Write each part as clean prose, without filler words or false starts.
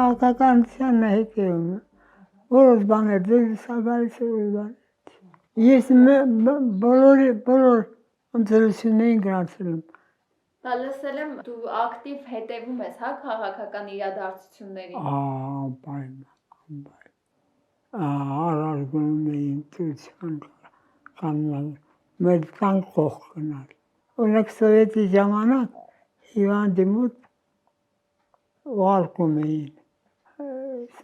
քաղաքականության հետևում որոշ բաներ դուրս գալիս որոշ բաներ։ Ես բոլոր ընտրություններին գնացել եմ։ Լսել եմ դու ակտիվ հետևում ես, հա, քաղաքական իրադարձություններին։ Անպայման։ Առարգում էին ընտրություն կանալ, մեր տան կողք գնալ։ Օրինակ սովետի ժամանակ հիվանդի մոտ ուղարկում էին։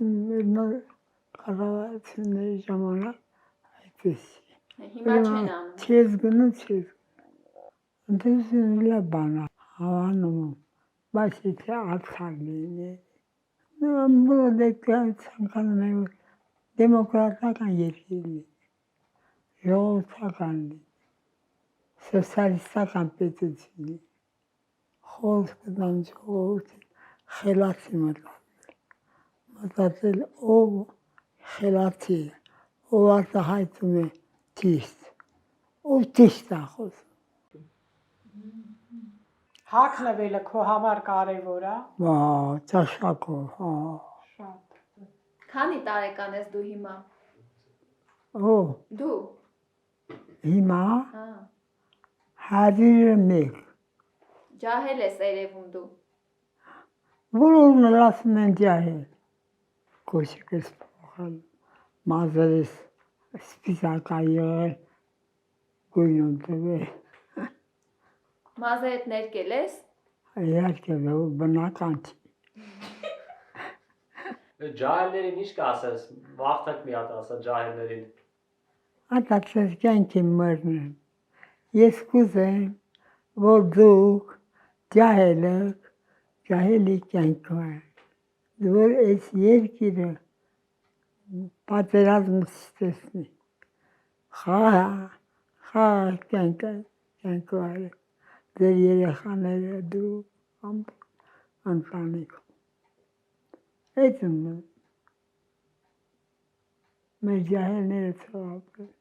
Մեր նոր կառավարությունների ժամանակ այդպես։ Հիմա չեն անում։ Չես գնում։ Ընտրությունը լավ բան է, հավանում, բայց եթե արդար լինի, բոլոր ցանկանում են դեմոկրատական երկիր լինի, ժողովրդական լինի, սոցիալիստական պետություն լինի, խոսք տան ժողովրդին խելացի մտածել, ով խելացի է, ով արտահայտում է ճիշտ, ով ճիշտ է խոսում։ Հագնվելը քո համար կարևոր է։ Ճաշակով, Շատ։ Քանի տարեկան ես դու հիմա։ Ով։ Դու։ Հիմա Հա։ 101։ Ջահել ես երևում դու։ Բոլորն էլ ասում են ջահել։ Կոշիկս փոխել, մազերս սպիտակ ա եղել, գույնում տվել։ Մազերդ ներկել ես։ Իհարկե բնական չի։ Ջահելներին ինչ կասես, վաղթակ մի հատ ասա ջահելներին։ Ատացես կյանքի մերնեմ։ Ես կուզեմ, որ դուք ջահելի կյանքով, որ այս երկիրը պատերազմ չտեսնի, խաղաղ կյանքով, ձեր երեխաները դու ընտանիքում։ Այդ եմ մեր ջահելները ցավապրել։